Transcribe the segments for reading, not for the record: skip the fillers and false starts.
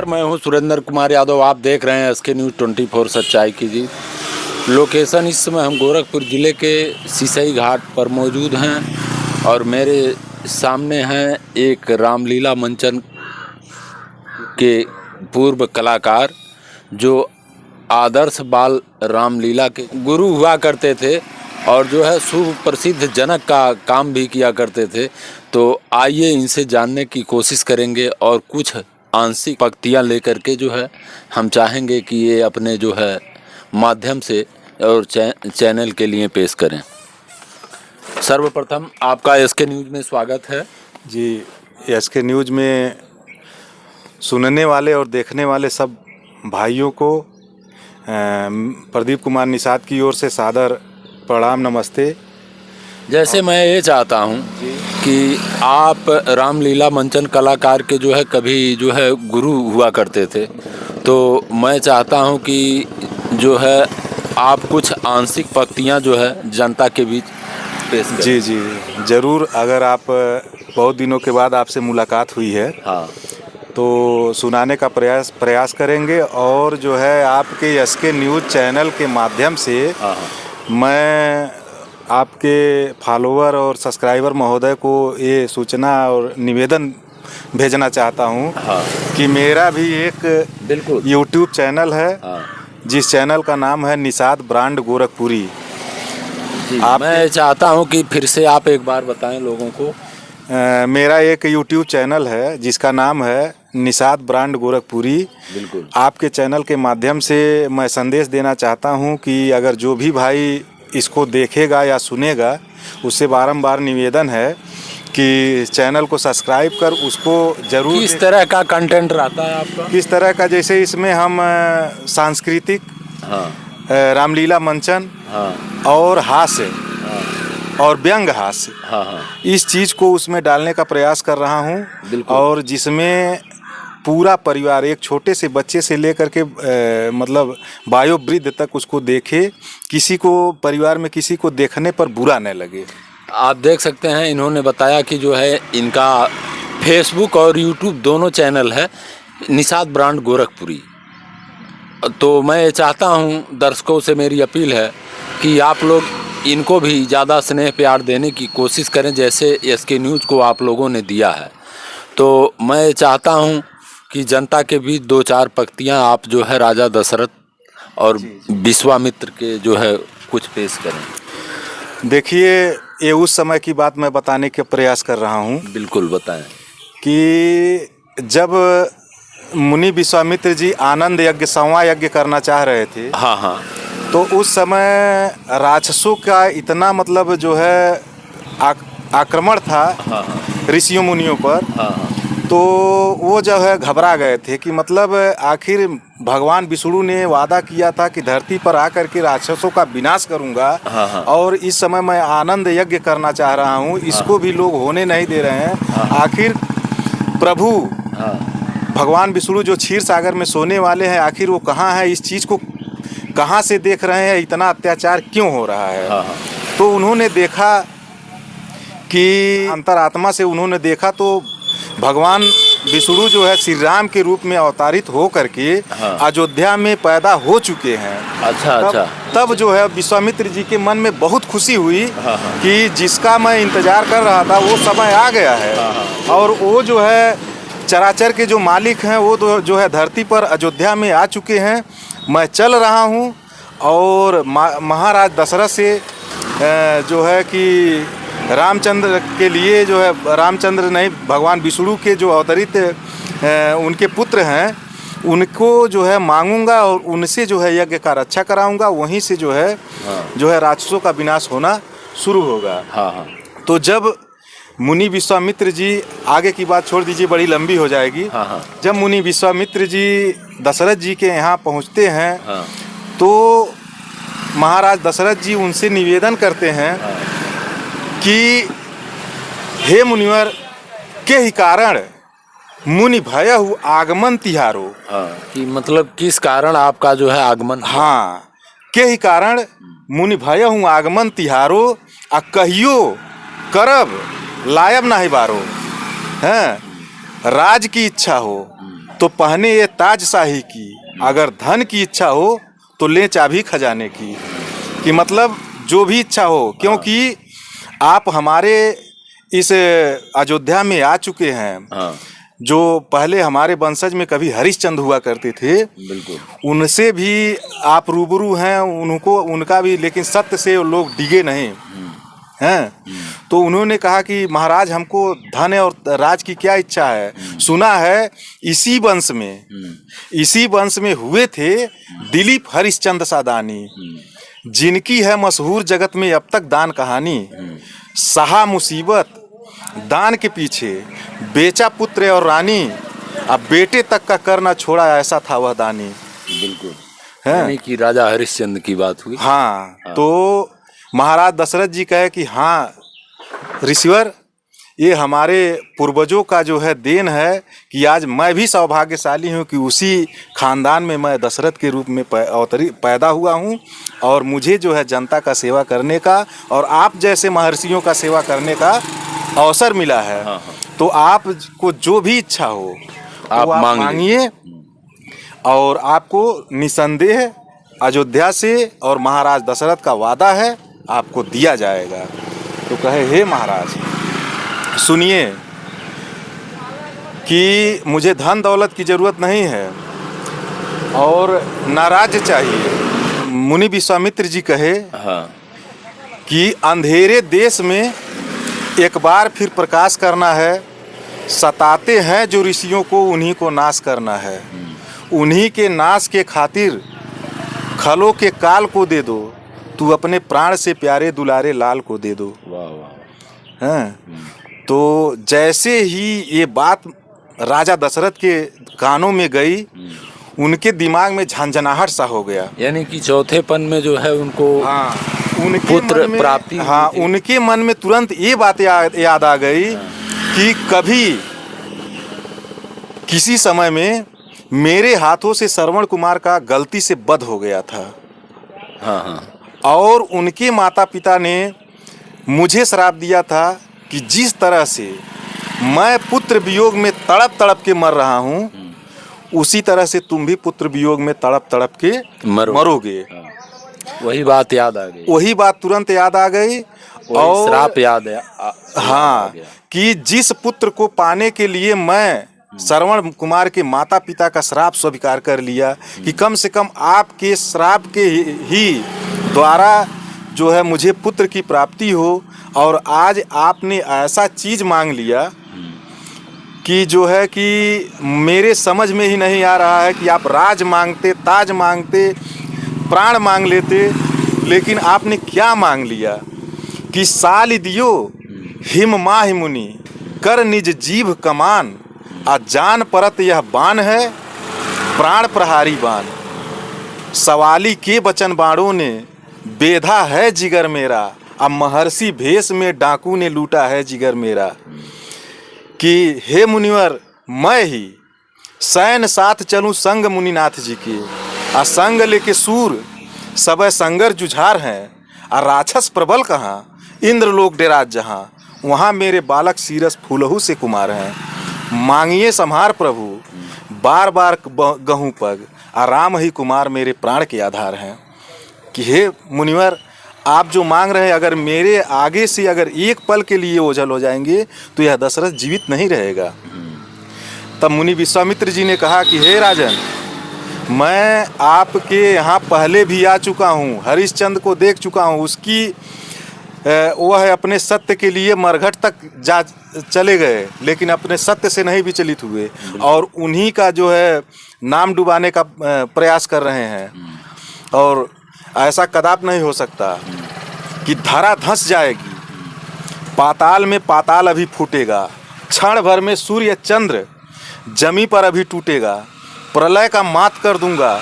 नमस्कार, मैं हूं सुरेंद्र कुमार यादव। आप देख रहे हैं एसके न्यूज़ 24 सच्चाई की जीत। लोकेशन इस समय हम गोरखपुर ज़िले के सिसई घाट पर मौजूद हैं और मेरे सामने हैं एक रामलीला मंचन के पूर्व कलाकार जो आदर्श बाल रामलीला के गुरु हुआ करते थे और जो है सुप्रसिद्ध जनक का काम भी किया करते थे। तो आइए इनसे जानने की कोशिश करेंगे और कुछ आंशिक पंक्तियाँ लेकर के जो है हम चाहेंगे कि ये अपने जो है माध्यम से और चैनल के लिए पेश करें। सर्वप्रथम आपका एसके न्यूज़ में स्वागत है जी। एसके न्यूज़ में सुनने वाले और देखने वाले सब भाइयों को प्रदीप कुमार निषाद की ओर से सादर प्रणाम, नमस्ते। जैसे मैं ये चाहता हूँ कि आप रामलीला मंचन कलाकार के जो है कभी जो है गुरु हुआ करते थे, तो मैं चाहता हूँ कि जो है आप कुछ आंशिक पंक्तियाँ जो है जनता के बीच पेश करें। जी जी ज़रूर। अगर आप बहुत दिनों के बाद आपसे मुलाकात हुई है हाँ, तो सुनाने का प्रयास करेंगे और जो है आपके एसके न्यूज़ चैनल के माध्यम से हाँ, मैं आपके फॉलोअर और सब्सक्राइबर महोदय को ये सूचना और निवेदन भेजना चाहता हूँ कि मेरा भी एक बिल्कुल यूट्यूब चैनल है, हाँ, जिस चैनल का नाम है निषाद ब्रांड गोरखपुरी। मैं चाहता हूँ कि फिर से आप एक बार बताएं लोगों को। मेरा एक यूट्यूब चैनल है जिसका नाम है निषाद ब्रांड गोरखपुरी। बिल्कुल आपके चैनल के माध्यम से मैं संदेश देना चाहता हूँ कि अगर जो भी भाई इसको देखेगा या सुनेगा उससे बारंबार निवेदन है कि चैनल को सब्सक्राइब कर उसको ज़रूर। किस तरह का कंटेंट रहता है आपका? किस तरह का, जैसे इसमें हम सांस्कृतिक, हाँ, रामलीला मंचन हाँ, और हास्य और व्यंग हास्य, हाँ, हाँ, इस चीज़ को उसमें डालने का प्रयास कर रहा हूँ। और जिसमें पूरा परिवार, एक छोटे से बच्चे से लेकर के मतलब वयोवृद्ध तक उसको देखे, किसी को परिवार में किसी को देखने पर बुरा न लगे। आप देख सकते हैं इन्होंने बताया कि जो है इनका फेसबुक और यूट्यूब दोनों चैनल है निषाद ब्रांड गोरखपुरी। तो मैं चाहता हूं, दर्शकों से मेरी अपील है कि आप लोग इनको भी ज़्यादा स्नेह प्यार देने की कोशिश करें जैसे एसके न्यूज़ को आप लोगों ने दिया है। तो मैं चाहता हूं कि जनता के बीच दो चार पंक्तियां आप जो है राजा दशरथ और विश्वामित्र के जो है कुछ पेश करें। देखिए, ये उस समय की बात मैं बताने के प्रयास कर रहा हूँ। बिल्कुल बताएं। कि जब मुनि विश्वामित्र जी आनंद यज्ञ, संवा यज्ञ करना चाह रहे थे, हाँ, हाँ, तो उस समय राक्षसों का इतना मतलब जो है आक्रमण था हाँ, ऋषियों मुनियों पर। हाँ, तो वो जो है घबरा गए थे कि मतलब आखिर भगवान विष्णु ने वादा किया था कि धरती पर आकर के राक्षसों का विनाश करूंगा, हाँ, और इस समय मैं आनंद यज्ञ करना चाह रहा हूँ, इसको भी लोग होने नहीं दे रहे हैं। आखिर प्रभु भगवान विष्णु जो क्षीर सागर में सोने वाले हैं, आखिर वो कहाँ है? इस चीज़ को कहाँ से देख रहे हैं? इतना अत्याचार क्यों हो रहा है? तो उन्होंने देखा कि अंतरात्मा से उन्होंने देखा तो भगवान विष्णु जो है श्री राम के रूप में अवतारित हो करके अयोध्या में पैदा हो चुके हैं। अच्छा। तब जो है विश्वामित्र जी के मन में बहुत खुशी हुई कि जिसका मैं इंतजार कर रहा था वो समय आ गया है। और वो जो है चराचर के जो मालिक हैं वो तो जो है धरती पर अयोध्या में आ चुके हैं। मैं चल रहा हूँ और महाराज दशरथ से जो है कि रामचंद्र के लिए जो है, रामचंद्र नहीं, भगवान विष्णु के जो अवतरित उनके पुत्र हैं उनको जो है मांगूंगा और उनसे जो है यज्ञ का रक्षा कराऊंगा। वहीं से जो है राक्षसों का विनाश होना शुरू होगा। तो जब मुनि विश्वामित्र जी, आगे की बात छोड़ दीजिए, बड़ी लंबी हो जाएगी। जब मुनि विश्वामित्र जी दशरथ जी के यहाँ पहुँचते हैं तो महाराज दशरथ जी उनसे निवेदन करते हैं कि हे मुनिवर, के ही कारण मुनि भयहु आगमन तिहारो। कि मतलब किस कारण आपका जो है आगमन? हाँ, के ही कारण मुनि भयहु आगमन तिहारो, आ कहियो करब लायब नाही बारो। हैं, राज की इच्छा हो तो पहने ये ताज शाही की, अगर धन की इच्छा हो तो ले चाबी खजाने की। कि मतलब जो भी इच्छा हो, क्योंकि आप हमारे इस अयोध्या में आ चुके हैं। हाँ, जो पहले हमारे वंशज में कभी हरिश्चंद्र हुआ करते थे, बिल्कुल। उनसे भी आप रूबरू हैं, उनको उनका भी, लेकिन सत्य से वो लोग डिगे नहीं हैं। तो उन्होंने कहा कि महाराज हमको धन और राज की क्या इच्छा है। सुना है इसी वंश में हुए थे दिलीप हरिश्चंद्र सादानी, जिनकी है मशहूर जगत में अब तक दान कहानी। सहा मुसीबत दान के पीछे, बेचा पुत्र और रानी, अब बेटे तक का करना छोड़ा, ऐसा था वह दानी। बिल्कुल, है यानी कि राजा हरिश्चंद्र की बात हुई। हाँ, तो महाराज दशरथ जी कहे कि हाँ ऋषिवर, ये हमारे पूर्वजों का जो है देन है कि आज मैं भी सौभाग्यशाली हूँ कि उसी खानदान में मैं दशरथ के रूप में पैदा हुआ हूँ, और मुझे जो है जनता का सेवा करने का और आप जैसे महर्षियों का सेवा करने का अवसर मिला है। हाँ। तो आपको जो भी इच्छा हो आप मांगिए, और आपको निसंदेह अयोध्या से और महाराज दशरथ का वादा है आपको दिया जाएगा। तो कहे हे महाराज सुनिए कि मुझे धन दौलत की जरूरत नहीं है और ना राज्य चाहिए। मुनि विश्वामित्र जी कहे हाँ। कि अंधेरे देश में एक बार फिर प्रकाश करना है, सताते हैं जो ऋषियों को उन्हीं को नाश करना है। उन्हीं के नाश के खातिर खलों के काल को दे दो, तू अपने प्राण से प्यारे दुलारे लाल को दे दो। वाह वाह। हैं। तो जैसे ही ये बात राजा दशरथ के कानों में गई, उनके दिमाग में झंझनाहट सा हो गया। यानी कि चौथेपन में जो है उनको हाँ, उनके पुत्र मन में, प्राप्ति। हाँ, उनके मन में तुरंत ये बात याद आ गई कि कभी किसी समय में मेरे हाथों से श्रवण कुमार का गलती से वध हो गया था। हाँ हाँ। और उनके माता पिता ने मुझे श्राप दिया था कि जिस तरह से मैं पुत्र वियोग में तड़प तड़प के मर रहा हूँ, उसी तरह से तुम भी पुत्र वियोग में तड़प तड़प के मरोगे। हाँ। वही बात याद आ गई। वही बात तुरंत याद आ गई और श्राप याद है। हाँ, कि जिस पुत्र को पाने के लिए मैं श्रवण कुमार के माता पिता का श्राप स्वीकार कर लिया कि कम से कम आपके श्राप के ही द्वारा जो है मुझे पुत्र की प्राप्ति हो, और आज आपने ऐसा चीज मांग लिया कि जो है कि मेरे समझ में ही नहीं आ रहा है कि आप राज मांगते, ताज मांगते, प्राण मांग लेते, लेकिन आपने क्या मांग लिया कि साल दियो हिम माहि मुनि कर निज जीभ कमान, आ जान परत यह बाण है प्राण प्रहारी बाण। सवाली के बचन बाणों ने बेधा है जिगर मेरा, अब महर्षि भेष में डाकू ने लूटा है जिगर मेरा। कि हे मुनिवर, मैं ही सैन साथ चलूं संग मुनिनाथ जी के, आ संग लेके सूर सब संगर जुझार हैं, आ राक्षस प्रबल कहाँ इंद्रलोक डेराज जहाँ, वहाँ मेरे बालक सीरस फूलहू से कुमार हैं। मांगिए संहार प्रभु बार बार गहूँ पग, आ राम ही कुमार मेरे प्राण के आधार हैं। कि हे मुनिवर, आप जो मांग रहे हैं, अगर मेरे आगे से अगर एक पल के लिए ओझल हो जाएंगे तो यह दशरथ जीवित नहीं रहेगा। तब मुनि विश्वामित्र जी ने कहा कि हे राजन, मैं आपके यहाँ पहले भी आ चुका हूँ, हरिश्चंद्र को देख चुका हूँ, उसकी वह अपने सत्य के लिए मरघट तक जा चले गए, लेकिन अपने सत्य से नहीं विचलित हुए, और उन्हीं का जो है नाम डुबाने का प्रयास कर रहे हैं। और ऐसा कदाप नहीं हो सकता कि धरा धंस जाएगी, पाताल में पाताल अभी फूटेगा, क्षण भर में सूर्य चंद्र जमी पर अभी टूटेगा, प्रलय का मात कर दूंगा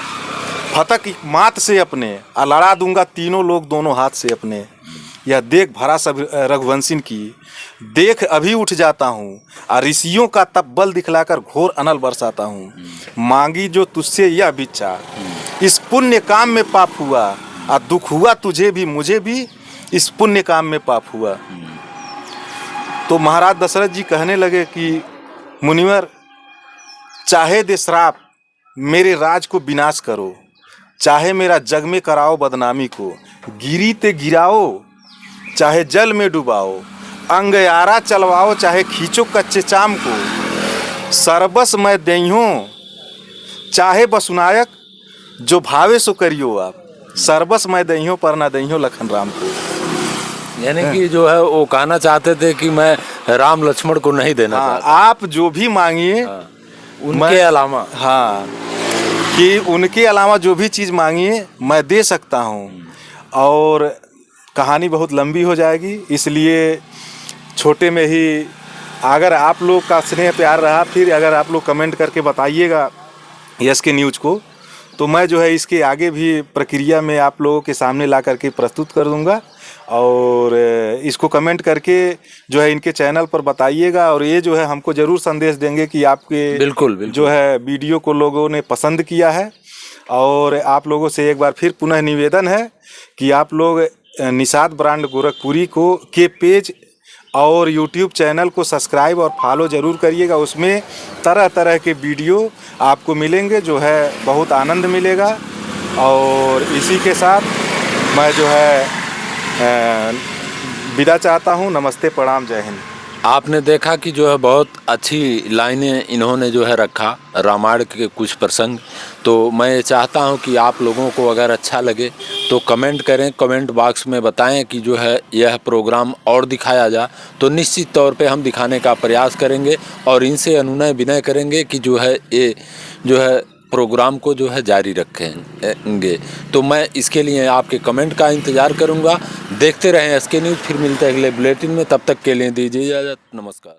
फतक मात से अपने, लड़ा दूंगा तीनों लोग दोनों हाथ से अपने। यह देख भरा सब रघुवंशिन की, देख अभी उठ जाता हूँ, ऋषियों का तप बल दिखलाकर घोर अनल बरसाता हूँ। मांगी जो तुझसे यह भिक्षा, इस पुण्य काम में पाप हुआ, दुख हुआ तुझे भी मुझे भी, इस पुण्य काम में पाप हुआ। तो महाराज दशरथ जी कहने लगे कि मुनिवर, चाहे दे श्राप मेरे राज को विनाश करो, चाहे मेरा जग में कराओ बदनामी को, गिरी ते गिराओ चाहे जल में डुबाओ, अंगयारा चलवाओ चाहे खींचो कच्चे चाम को, सरबस मैं देहूँ चाहे बसुनायक जो भावे सो करियो आप, सरबस मैं देहूँ पर ना देहूँ लखन राम को। यानी कि जो है वो कहना चाहते थे कि मैं राम लक्ष्मण को नहीं देना चाहता। आप जो भी मांगिए उनके अलावा, हाँ, कि उनके अलावा जो भी चीज़ मांगिए मैं दे सकता हूँ। और कहानी बहुत लंबी हो जाएगी, इसलिए छोटे में ही अगर आप लोग का स्नेह प्यार रहा, फिर अगर आप लोग कमेंट करके बताइएगा SK न्यूज़ को, तो मैं जो है इसके आगे भी प्रक्रिया में आप लोगों के सामने ला करके प्रस्तुत कर दूंगा। और इसको कमेंट करके जो है इनके चैनल पर बताइएगा, और ये जो है हमको ज़रूर संदेश देंगे कि आपके बिल्कुल जो है वीडियो को लोगों ने पसंद किया है। और आप लोगों से एक बार फिर पुनः निवेदन है कि आप लोग निषाद ब्रांड गोरखपुरी को के पेज और YouTube चैनल को सब्सक्राइब और फॉलो ज़रूर करिएगा। उसमें तरह तरह के वीडियो आपको मिलेंगे, जो है बहुत आनंद मिलेगा। और इसी के साथ मैं जो है विदा चाहता हूँ। नमस्ते, प्रणाम, जय हिंद। आपने देखा कि जो है बहुत अच्छी लाइनें इन्होंने जो है रखा रामायण के कुछ प्रसंग। तो मैं चाहता हूं कि आप लोगों को अगर अच्छा लगे तो कमेंट करें, कमेंट बॉक्स में बताएं कि जो है यह प्रोग्राम और दिखाया जा, तो निश्चित तौर पे हम दिखाने का प्रयास करेंगे और इनसे अनुनय विनय करेंगे कि जो है ये जो है प्रोग्राम को जो है जारी रखेंगे। तो मैं इसके लिए आपके कमेंट का इंतज़ार करूंगा। देखते रहें SK न्यूज़। फिर मिलते हैं अगले बुलेटिन में, तब तक के लिए दीजिए इजाज़त। नमस्कार।